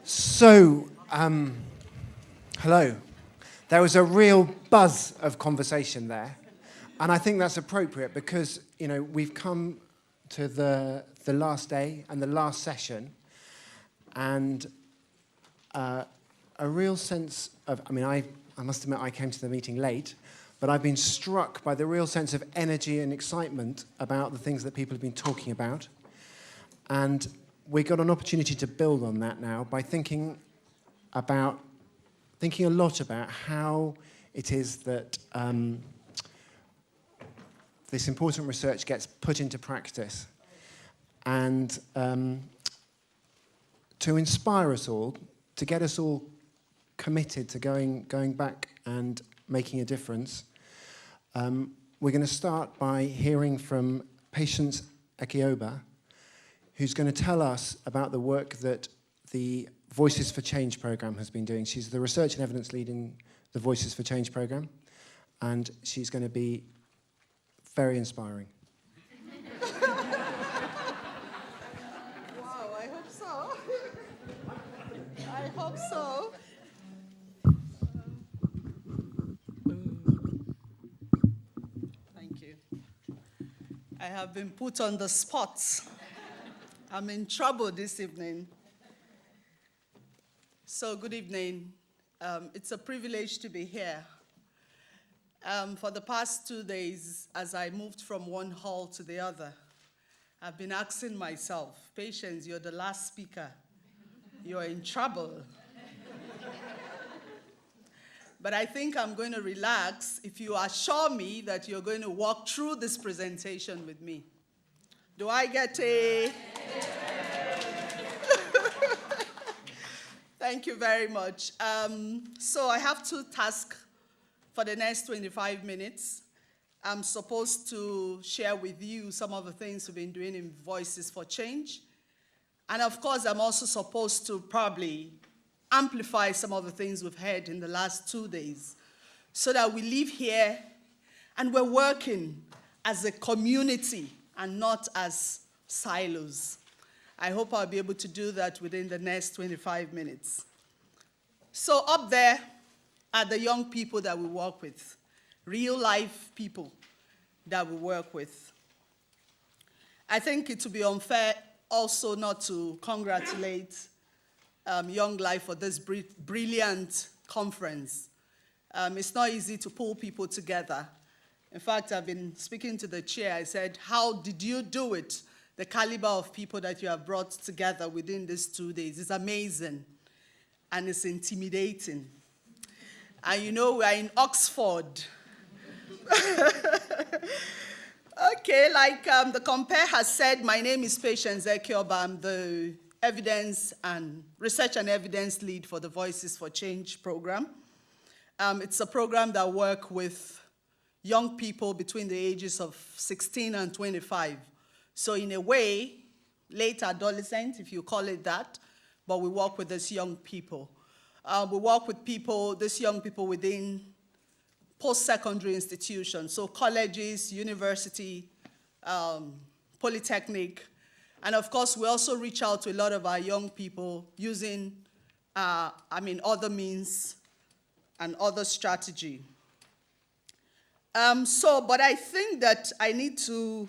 So, hello. There was a real buzz of conversation there, and I think that's appropriate because, you know, we've come to the last day and the last session, and a real sense of, I must admit I came to the meeting late, but I've been struck by the real sense of energy and excitement about the things that people have been talking about. And we got an opportunity to build on that now by thinking a lot about how it is that this important research gets put into practice, and to inspire us all, to get us all committed to going back and making a difference. We're going to start by hearing from Patience Ekeoba, who's going to tell us about the work that the Voices for Change program has been doing. She's the research and evidence lead in the Voices for Change program, and she's going to be very inspiring. Wow, I hope so. I hope so. Thank you. I have been put on the spot. I'm in trouble this evening. So, good evening. It's a privilege to be here. For the past 2 days, as I moved from one hall to the other, I've been asking myself, Patience, you're the last speaker. You're in trouble. But I think I'm going to relax if you assure me that you're going to walk through this presentation with me. Do I get a... Thank you very much. So I have 2 tasks for the next 25 minutes. I'm supposed to share with you some of the things we've been doing in Voices for Change. And of course, I'm also supposed to probably amplify some of the things we've heard in the last 2 days so that we live here and we're working as a community and not as silos. I hope I'll be able to do that within the next 25 minutes. So up there are the young people that we work with, real life people that we work with. I think it would be unfair also not to congratulate Young Life for this brilliant conference. It's not easy to pull people together. In fact, I've been speaking to the chair. I said, how did you do it? The caliber of people that you have brought together within these 2 days is amazing, and it's intimidating. And you know, we're in Oxford. Okay, like the compare has said, my name is Patience Ekeoba. I'm the research and evidence lead for the Voices for Change program. It's a program that works with young people between the ages of 16 and 25. So in a way, late adolescent, if you call it that, but we work with these young people. We work with these young people within post-secondary institutions, so colleges, university, polytechnic, and of course, we also reach out to a lot of our young people using, other means and other strategy. But I think that I need to,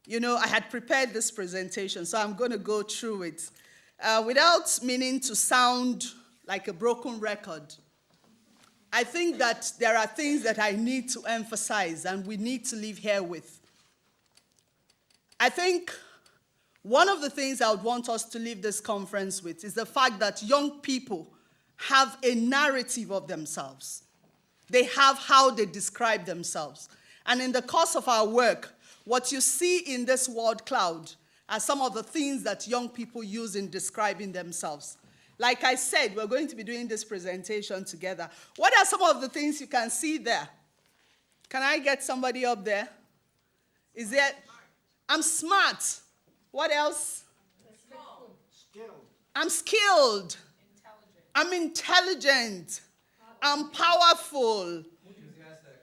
I had prepared this presentation, so I'm going to go through it. Without meaning to sound like a broken record, I think that there are things that I need to emphasize and we need to leave here with. I think one of the things I would want us to leave this conference with is the fact that young people have a narrative of themselves. They have how they describe themselves. And in the course of our work, what you see in this word cloud are some of the things that young people use in describing themselves. Like I said, we're going to be doing this presentation together. What are some of the things you can see there? Can I get somebody up there? Is there? I'm smart. What else? Skilled. I'm skilled. I'm intelligent. I'm powerful.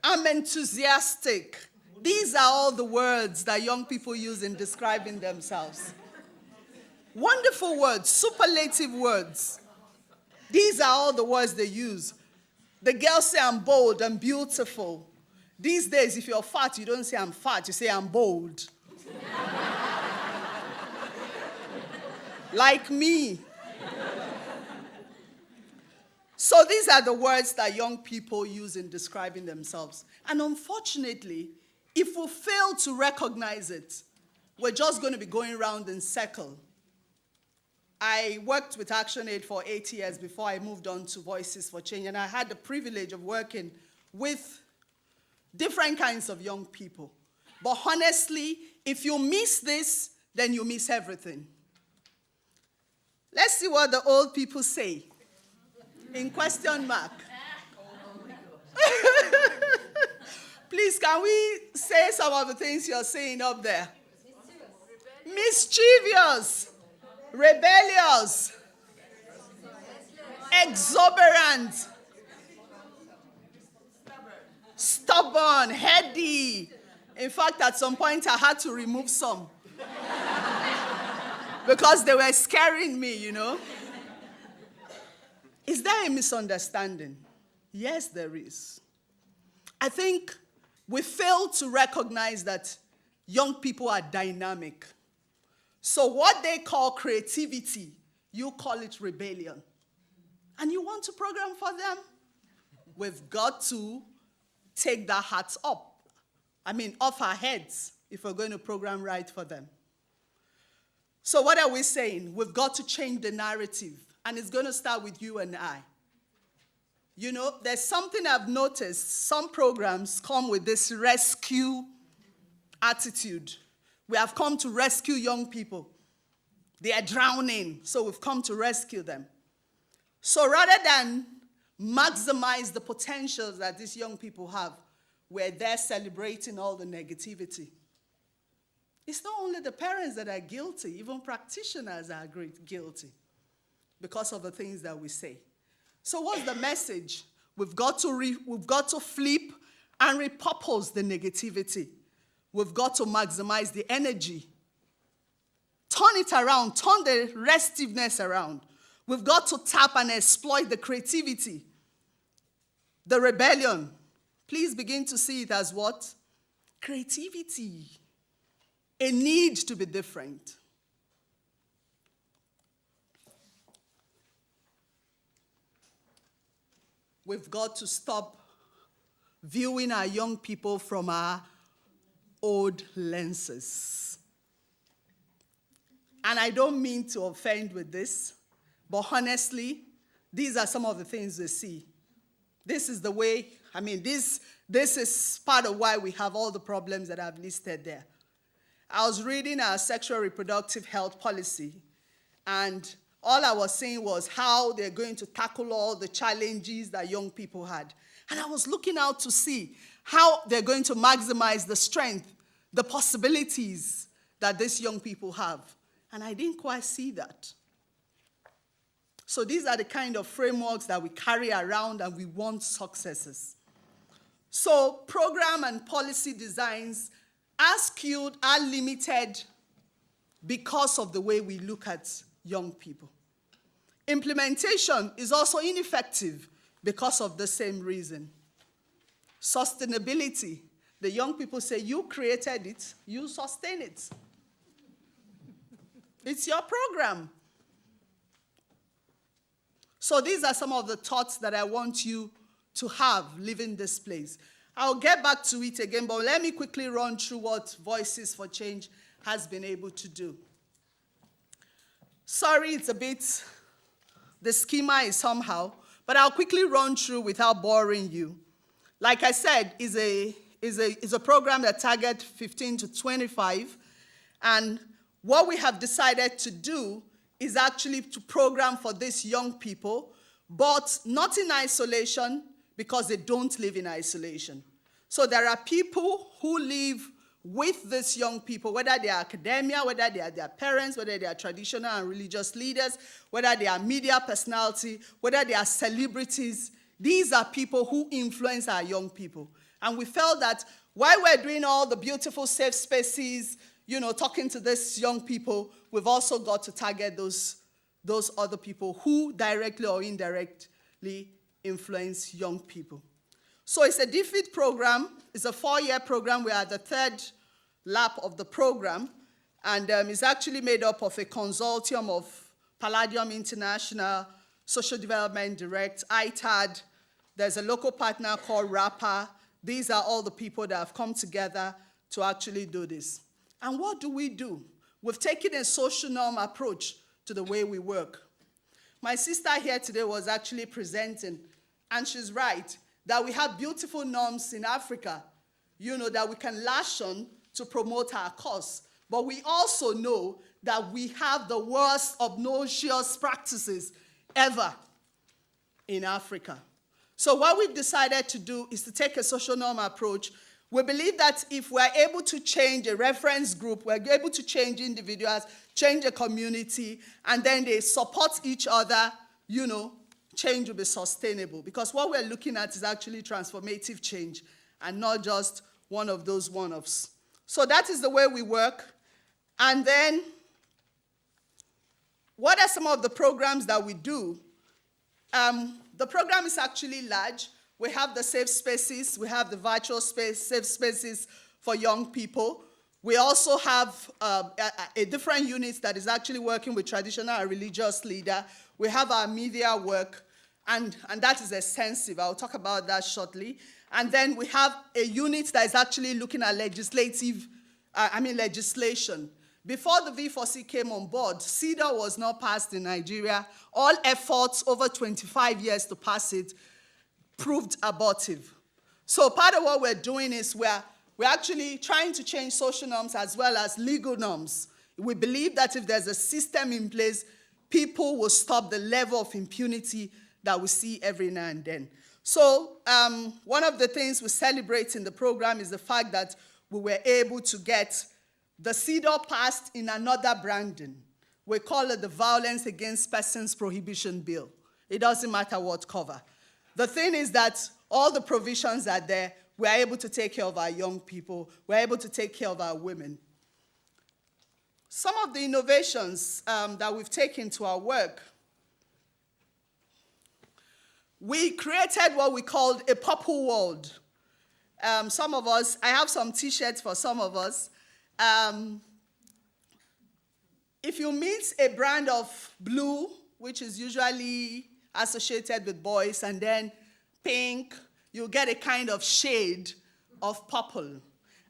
I'm enthusiastic. These are all the words that young people use in describing themselves. Wonderful words, superlative words. These are all the words they use. The girls say I'm bold and beautiful. These days, if you're fat, you don't say I'm fat, you say I'm bold. Like me. So these are the words that young people use in describing themselves. And unfortunately, if we fail to recognize it, we're just going to be going round in circle. I worked with ActionAid for 8 years before I moved on to Voices for Change, and I had the privilege of working with different kinds of young people. But honestly, if you miss this, then you miss everything. Let's see what the old people say in question mark. Please, can we say some of the things you're saying up there? Mischievous, rebellious, exuberant, stubborn, heady. In fact, at some point, I had to remove some because they were scaring me, you know. Is there a misunderstanding? Yes, there is. I think we fail to recognize that young people are dynamic. So what they call creativity, you call it rebellion. And you want to program for them? We've got to take that hat off our heads if we're going to program right for them. So what are we saying? We've got to change the narrative. And it's going to start with you and I. You know, there's something I've noticed. Some programs come with this rescue attitude. We have come to rescue young people. They are drowning, so we've come to rescue them. So rather than maximize the potentials that these young people have, we're there celebrating all the negativity. It's not only the parents that are guilty, even practitioners are guilty because of the things that we say. So what's the message? We've got to flip and repurpose the negativity. We've got to maximize the energy. Turn it around, turn the restiveness around. We've got to tap and exploit the creativity, the rebellion. Please begin to see it as what? Creativity. A need to be different. We've got to stop viewing our young people from our old lenses. And I don't mean to offend with this, but honestly, these are some of the things they see. This is the way, this is part of why we have all the problems that I've listed there. I was reading our sexual reproductive health policy, and all I was saying was how they're going to tackle all the challenges that young people had. And I was looking out to see how they're going to maximize the strength, the possibilities that these young people have. And I didn't quite see that. So these are the kind of frameworks that we carry around and we want successes. So program and policy designs are skewed, are limited because of the way we look at young people. Implementation is also ineffective because of the same reason. Sustainability. The young people say, you created it, you sustain it. It's your program. So these are some of the thoughts that I want you to have leaving this place. I'll get back to it again, but let me quickly run through what Voices for Change has been able to do. Sorry, it's a bit, the schema is somehow, but I'll quickly run through without boring you. Like I said, is a program that targets 15 to 25, and what we have decided to do is actually to program for these young people, but not in isolation, because they don't live in isolation. So there are people who live with these young people, whether they are academia, whether they are their parents, whether they are traditional and religious leaders, whether they are media personality, whether they are celebrities. These are people who influence our young people. And we felt that while we're doing all the beautiful safe spaces, talking to these young people, we've also got to target those those other people who directly or indirectly influence young people. So it's a DFID program. It's a 4-year program. We are at the 3rd lap of the program. And it's actually made up of a consortium of Palladium International, Social Development Direct, ITAD. There's a local partner called RAPA. These are all the people that have come together to actually do this. And what do? We've taken a social norm approach to the way we work. My sister here today was actually presenting, and she's right, that we have beautiful norms in Africa, that we can lash on to promote our cause. But we also know that we have the worst obnoxious practices ever in Africa. So what we've decided to do is to take a social norm approach. We believe that if we're able to change a reference group, we're able to change individuals, change a community, and then they support each other, change will be sustainable. Because what we're looking at is actually transformative change and not just one of those one-offs. So that is the way we work. And then, what are some of the programs that we do? The program is actually large. We have the safe spaces. We have the virtual safe spaces for young people. We also have a different unit that is actually working with traditional and religious leaders. We have our media work, and that is extensive. I'll talk about that shortly. And then we have a unit that is actually looking at legislation. Before the V4C came on board, CEDAW was not passed in Nigeria. All efforts over 25 years to pass it proved abortive. So part of what we're doing is we're actually trying to change social norms as well as legal norms. We believe that if there's a system in place, people will stop the level of impunity that we see every now and then. So one of the things we celebrate in the program is the fact that we were able to get the CEDAW passed in another branding. We call it the Violence Against Persons Prohibition Bill. It doesn't matter what cover. The thing is that all the provisions are there. We're able to take care of our young people. We're able to take care of our women. Some of the innovations that we've taken to our work, we created what we called a purple world. Some of us, I have some T-shirts for some of us. If you mix a brand of blue, which is usually associated with boys, and then pink, you get a kind of shade of purple.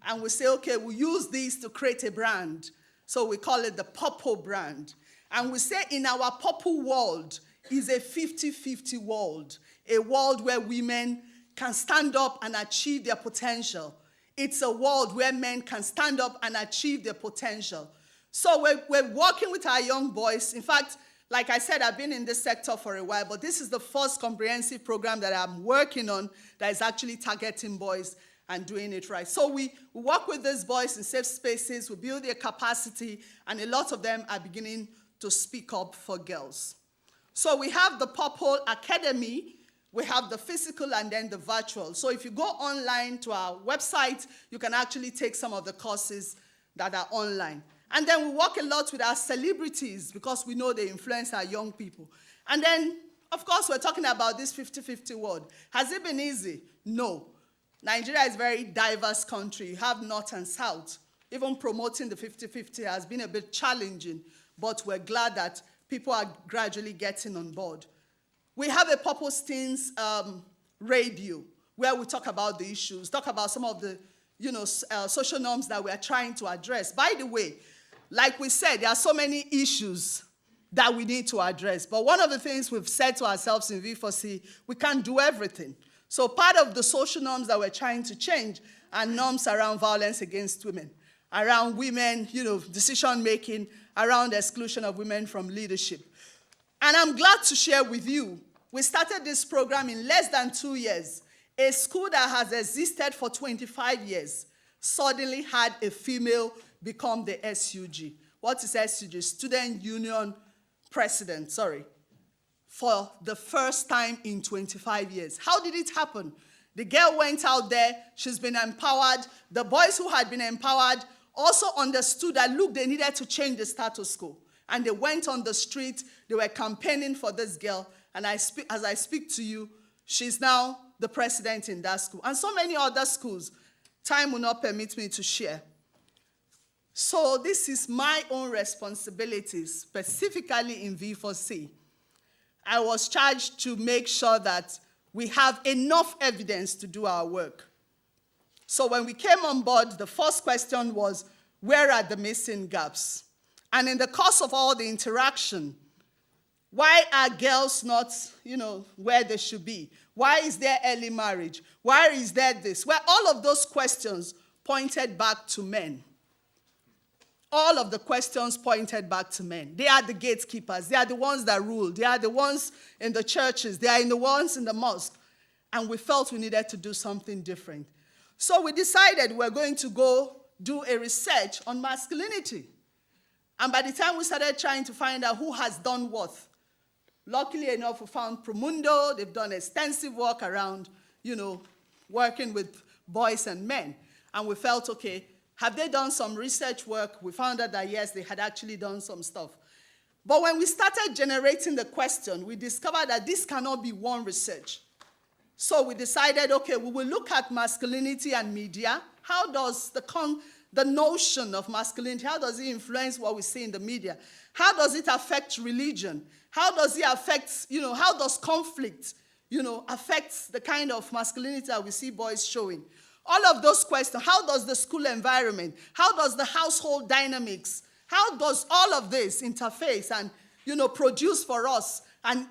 And we say, okay, we'll use these to create a brand. So we call it the purple brand. And we say in our purple world is a 50-50 world, a world where women can stand up and achieve their potential. It's a world where men can stand up and achieve their potential. So we're working with our young boys. In fact, like I said, I've been in this sector for a while, but this is the first comprehensive program that I'm working on that is actually targeting boys and doing it right. So we work with these boys in safe spaces, we build their capacity, and a lot of them are beginning to speak up for girls. So we have the Purple Academy, we have the physical and then the virtual. So if you go online to our website, you can actually take some of the courses that are online. And then we work a lot with our celebrities because we know they influence our young people. And then, of course, we're talking about this 50-50 world. Has it been easy? No. Nigeria is a very diverse country. You have North and South. Even promoting the 50-50 has been a bit challenging, but we're glad that people are gradually getting on board. We have a Purpose Teens radio where we talk about the issues, talk about some of the social norms that we are trying to address. By the way, like we said, there are so many issues that we need to address. But one of the things we've said to ourselves in V4C, we can't do everything. So part of the social norms that we're trying to change are norms around violence against women, around women, decision-making, around the exclusion of women from leadership. And I'm glad to share with you, we started this program in less than 2 years. A school that has existed for 25 years suddenly had a female become the SUG. What is SUG? Student Union President, for the first time in 25 years. How did it happen? The girl went out there, she's been empowered. The boys who had been empowered also understood that, look, they needed to change the status quo. And they went on the street, they were campaigning for this girl, and as I speak to you, she's now the president in that school. And so many other schools. Time will not permit me to share. So this is my own responsibility, specifically in V4C. I was charged to make sure that we have enough evidence to do our work. So when we came on board, the first question was, where are the missing gaps? And in the course of all the interaction, why are girls not, where they should be? Why is there early marriage? Why is there this? Well, all of those questions pointed back to men. All of the questions pointed back to men. They are the gatekeepers. They are the ones that rule. They are the ones in the churches. They are the ones in the mosque. And we felt we needed to do something different. So we decided we're going to go do a research on masculinity. And by the time we started trying to find out who has done what, luckily enough, we found Promundo. They've done extensive work around, working with boys and men. And we felt, okay, have they done some research work? We found out that, yes, they had actually done some stuff. But when we started generating the question, we discovered that this cannot be one research. So we decided, okay, we will look at masculinity and media. How does the notion of masculinity, how does it influence what we see in the media? How does it affect religion? How does it affect, how does conflict, affect the kind of masculinity that we see boys showing? All of those questions. How does the school environment, how does the household dynamics, how does all of this interface and, produce for us an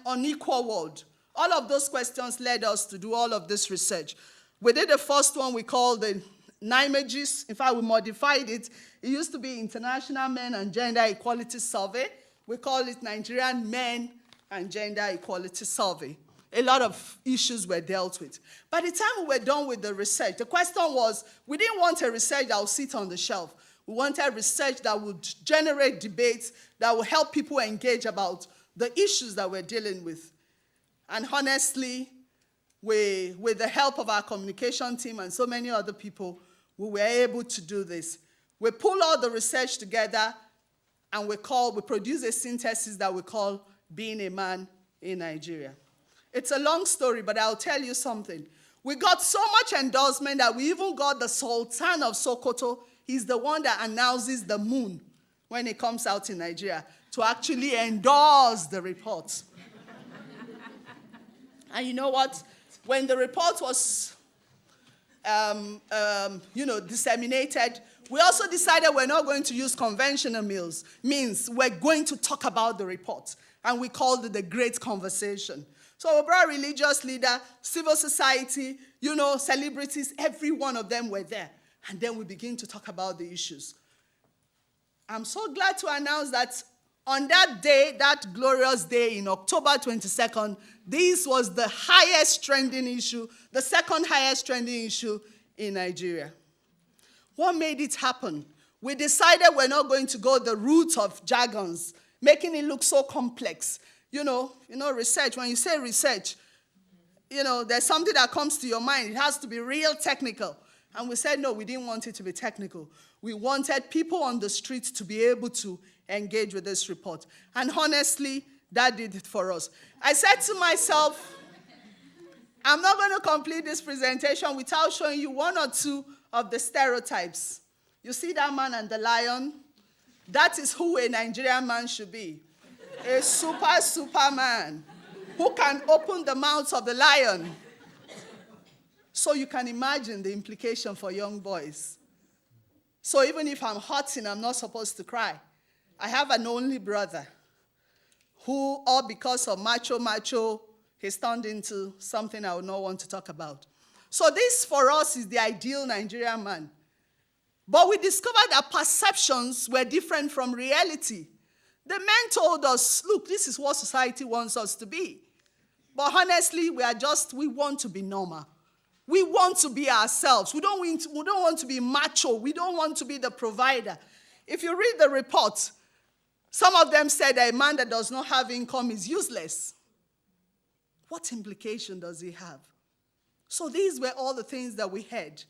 unequal world? All of those questions led us to do all of this research. We did the first one we called the NIMEGIS. In fact, we modified it. It used to be International Men and Gender Equality Survey. We call it Nigerian Men and Gender Equality Survey. A lot of issues were dealt with. By the time we were done with the research, the question was, we didn't want a research that would sit on the shelf. We wanted research that would generate debates, that would help people engage about the issues that we're dealing with. And honestly, with the help of our communication team and so many other people, we were able to do this. We pull all the research together, and we produce a synthesis that we call Being a Man in Nigeria. It's a long story, but I'll tell you something. We got so much endorsement that we even got the Sultan of Sokoto. He's the one that announces the moon when it comes out in Nigeria to actually endorse the report. And you know what? When the report was disseminated, we also decided we're not going to use conventional means. We're going to talk about the report. And we called it the Great Conversation. So we brought religious leaders, civil society, celebrities, every one of them were there. And then we begin to talk about the issues. I'm so glad to announce that on that day, that glorious day in October 22nd, this was the highest trending issue, the second highest trending issue in Nigeria. What made it happen? We decided we're not going to go the route of jargons, making it look so complex. Research, when you say research, there's something that comes to your mind. It has to be real technical. And we said, no, we didn't want it to be technical. We wanted people on the street to be able to engage with this report. And honestly, that did it for us. I said to myself, I'm not going to complete this presentation without showing you one or two of the stereotypes. You see that man and the lion? That is who a Nigerian man should be. A superman who can open the mouth of the lion. So you can imagine the implication for young boys. So even if I'm hurting, I'm not supposed to cry. I have an only brother who, all because of macho, he's turned into something I would not want to talk about. So this, for us, is the ideal Nigerian man. But we discovered that perceptions were different from reality. The men told us, look, this is what society wants us to be. But honestly, we want to be normal. We want to be ourselves. We don't want to be macho. We don't want to be the provider. If you read the report, some of them said that a man that does not have income is useless. What implication does he have? So these were all the things that we had.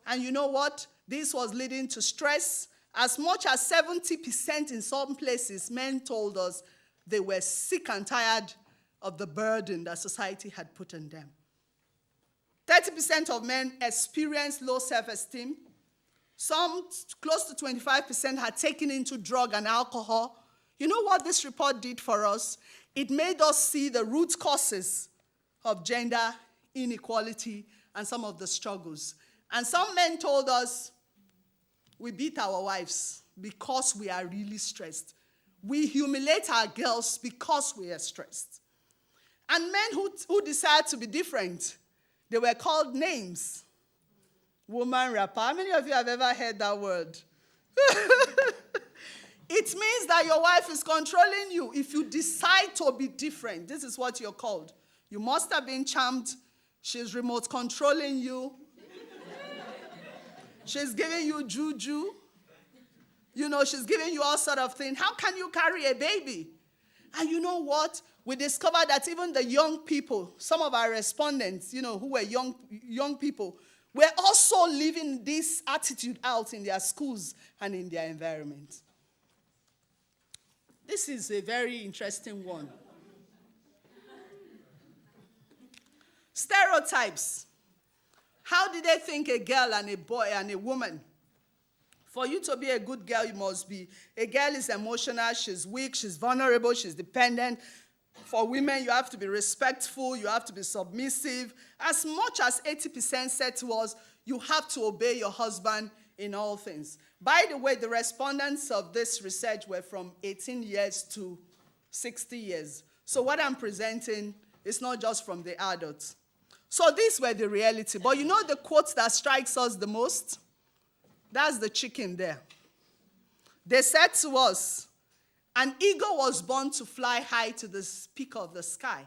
And you know what? This was leading to stress As much as 70% in some places, men told us they were sick and tired of the burden that society had put on them. 30% of men experienced low self-esteem. Some, close to 25%, had taken into drug and alcohol. You know what this report did for us? It made us see the root causes of gender inequality and some of the struggles. And some men told us, we beat our wives because we are really stressed. We humiliate our girls because we are stressed. And men who decide to be different, they were called names. Woman rapper. How many of you have ever heard that word? It means that your wife is controlling you. If you decide to be different, this is what you're called. You must have been charmed. She's remote controlling you. She's giving you juju. You know, she's giving you all sort of things. How can you carry a baby? And you know what? We discovered that even the young people, some of our respondents, you know, who were young people, were also living this attitude out in their schools and in their environment. This is a very interesting one. Stereotypes. How did they think a girl and a boy and a woman? For you to be a good girl, you must be. A girl is emotional, she's weak, she's vulnerable, she's dependent. For women, you have to be respectful, you have to be submissive. As much as 80% said to us, you have to obey your husband in all things. By the way, the respondents of this research were from 18 years to 60 years. So what I'm presenting is not just from the adults. So these were the reality. But you know the quote that strikes us the most? That's the chicken there. They said to us, an eagle was born to fly high to the peak of the sky.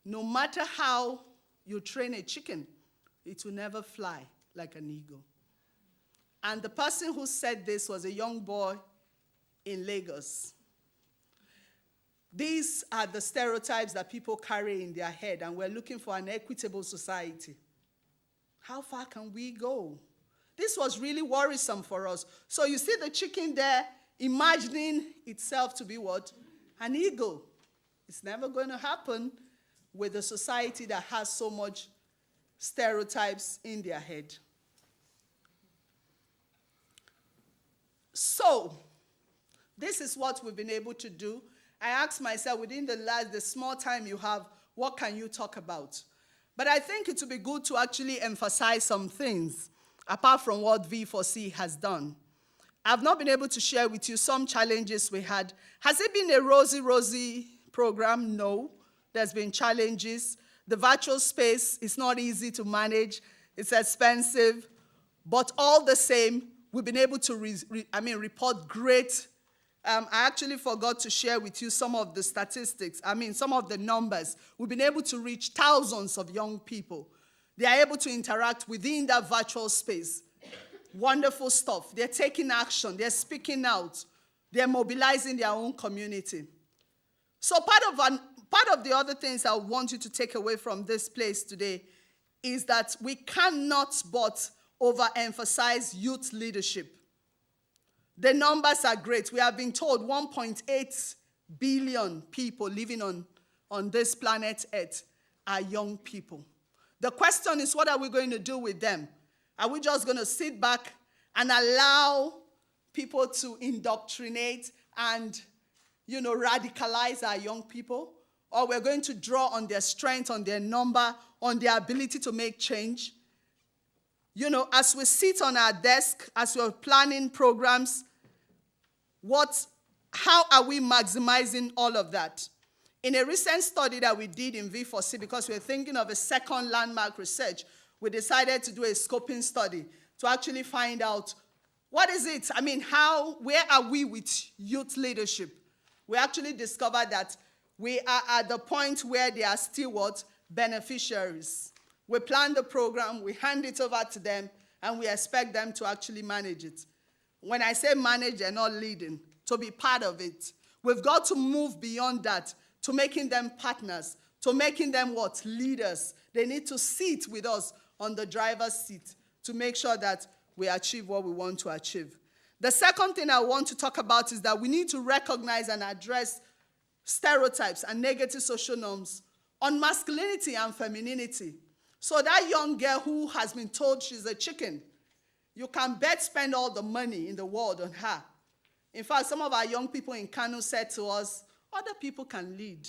No matter how you train a chicken, it will never fly like an eagle. And the person who said this was a young boy in Lagos. These are the stereotypes that people carry in their head, and we're looking for an equitable society. How far can we go? This was really worrisome for us. So you see the chicken there, imagining itself to be what? An eagle. It's never going to happen with a society that has so much stereotypes in their head. So, this is what we've been able to do. I asked myself, within the small time you have, what can you talk about? But I think it would be good to actually emphasize some things, apart from what V4C has done. I've not been able to share with you some challenges we had. Has it been a rosy program? No. There's been challenges. The virtual space is not easy to manage. It's expensive. But all the same, we've been able to report great. I actually forgot to share with you some of the statistics, some of the numbers. We've been able to reach thousands of young people. They are able to interact within that virtual space. Wonderful stuff. They're taking action. They're speaking out. They're mobilizing their own community. So part of the other things I want you to take away from this place today is that we cannot but overemphasize youth leadership. The numbers are great. We have been told 1.8 billion people living on this planet Earth are young people. The question is, what are we going to do with them? Are we just going to sit back and allow people to indoctrinate and, radicalize our young people? Or we're going to draw on their strength, on their number, on their ability to make change? As we sit on our desk, as we're planning programs, how are we maximizing all of that? In a recent study that we did in V4C, because we're thinking of a second landmark research, we decided to do a scoping study to actually find out what is it? Where are we with youth leadership? We actually discovered that we are at the point where they are still what? Beneficiaries. We plan the program, we hand it over to them, and we expect them to actually manage it. When I say manage, they're not leading, to be part of it. We've got to move beyond that to making them partners, to making them what? Leaders. They need to sit with us on the driver's seat to make sure that we achieve what we want to achieve. The second thing I want to talk about is that we need to recognize and address stereotypes and negative social norms on masculinity and femininity. So that young girl who has been told she's a chicken, you can bet spend all the money in the world on her. In fact, some of our young people in Kano said to us, other people can lead.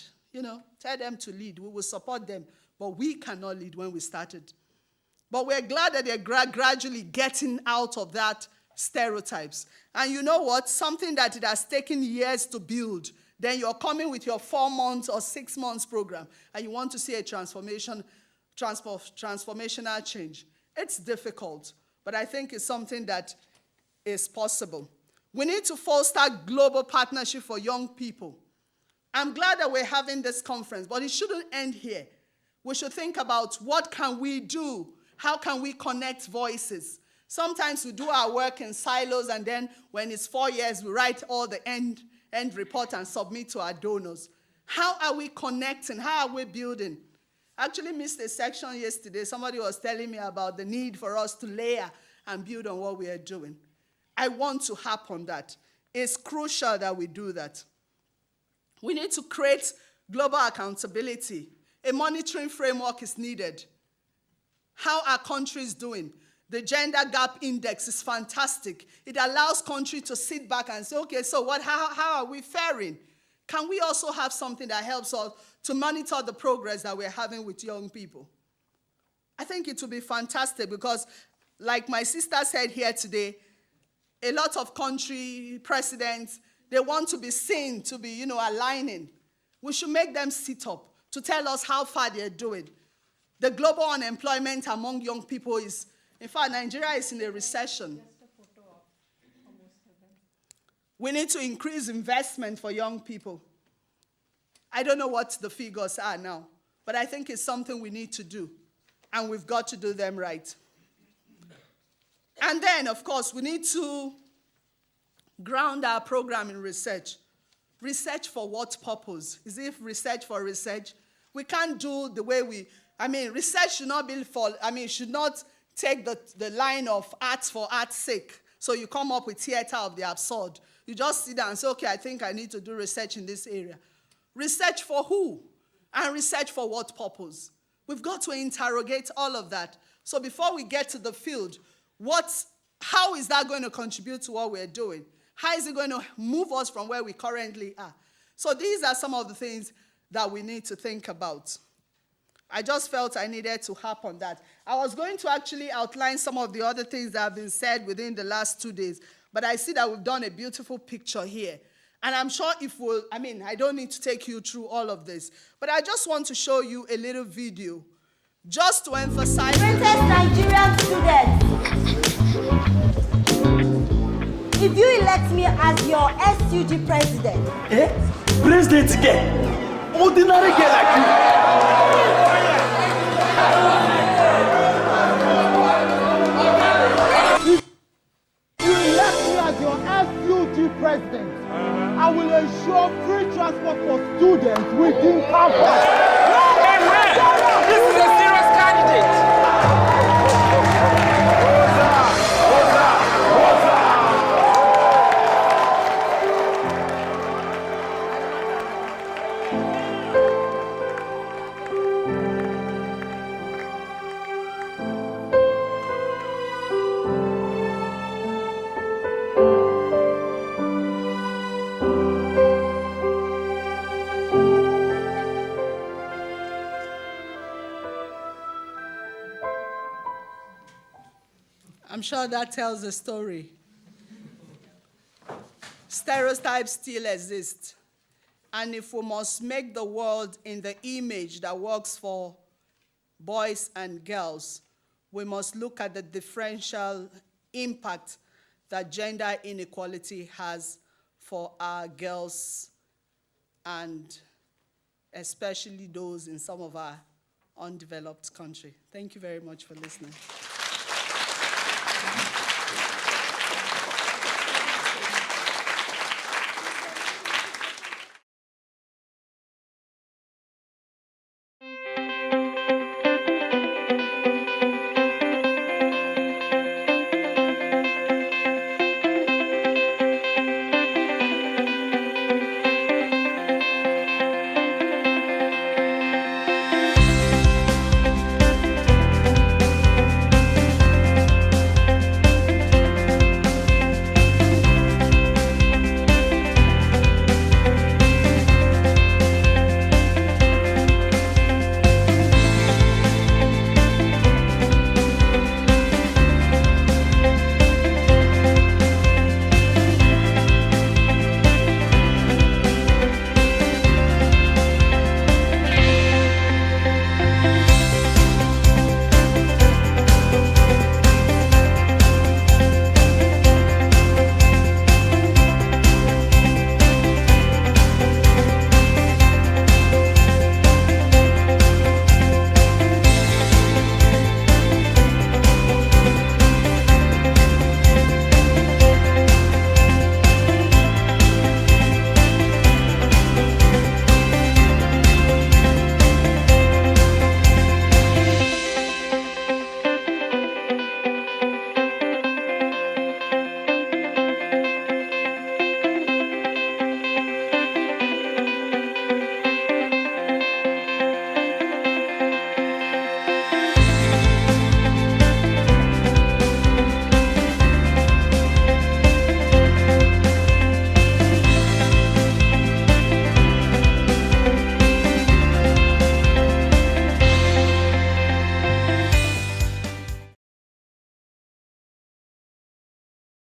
Tell them to lead. We will support them. But we cannot lead when we started. But we're glad that they're gradually getting out of that stereotypes. And you know what? Something that it has taken years to build. Then you're coming with your 4 months or 6 months program, and you want to see a transformational change. It's difficult, but I think it's something that is possible. We need to foster global partnership for young people. I'm glad that we're having this conference, but it shouldn't end here. We should think about what can we do? How can we connect voices? Sometimes we do our work in silos, and then when it's 4 years, we write all the end report and submit to our donors. How are we connecting? How are we building? I actually missed a section yesterday. Somebody was telling me about the need for us to layer and build on what we are doing. I want to harp on that. It's crucial that we do that. We need to create global accountability. A monitoring framework is needed. How are countries doing? The gender gap index is fantastic. It allows countries to sit back and say, okay, so how are we faring? Can we also have something that helps us to monitor the progress that we're having with young people? I think it will be fantastic because, like my sister said here today, a lot of country presidents, they want to be seen to be, aligning. We should make them sit up to tell us how far they're doing. The global unemployment among young people is, in fact, Nigeria is in a recession. We need to increase investment for young people. I don't know what the figures are now, but I think it's something we need to do, and we've got to do them right. And then, of course, we need to ground our program in research. Research for what purpose? Is it research for research? We can't do the way research should not be should not take the line of arts for art's sake. So you come up with theater of the absurd. You just sit down and say, okay, I think I need to do research in this area. Research for who? And research for what purpose? We've got to interrogate all of that. So before we get to the field, how is that going to contribute to what we're doing? How is it going to move us from where we currently are? So these are some of the things that we need to think about. I just felt I needed to harp on that. I was going to actually outline some of the other things that have been said within the last 2 days, but I see that we've done a beautiful picture here. And I'm sure I don't need to take you through all of this, but I just want to show you a little video just to emphasize. Greatest Nigerian students, if you elect me as your SUG president. President again? Ordinary girl like you. If you elect me as your SUG president, I will ensure free transport for students within campus. This is a serious candidate. I'm sure that tells the story. Stereotypes still exist. And if we must make the world in the image that works for boys and girls, we must look at the differential impact that gender inequality has for our girls and especially those in some of our undeveloped countries. Thank you very much for listening.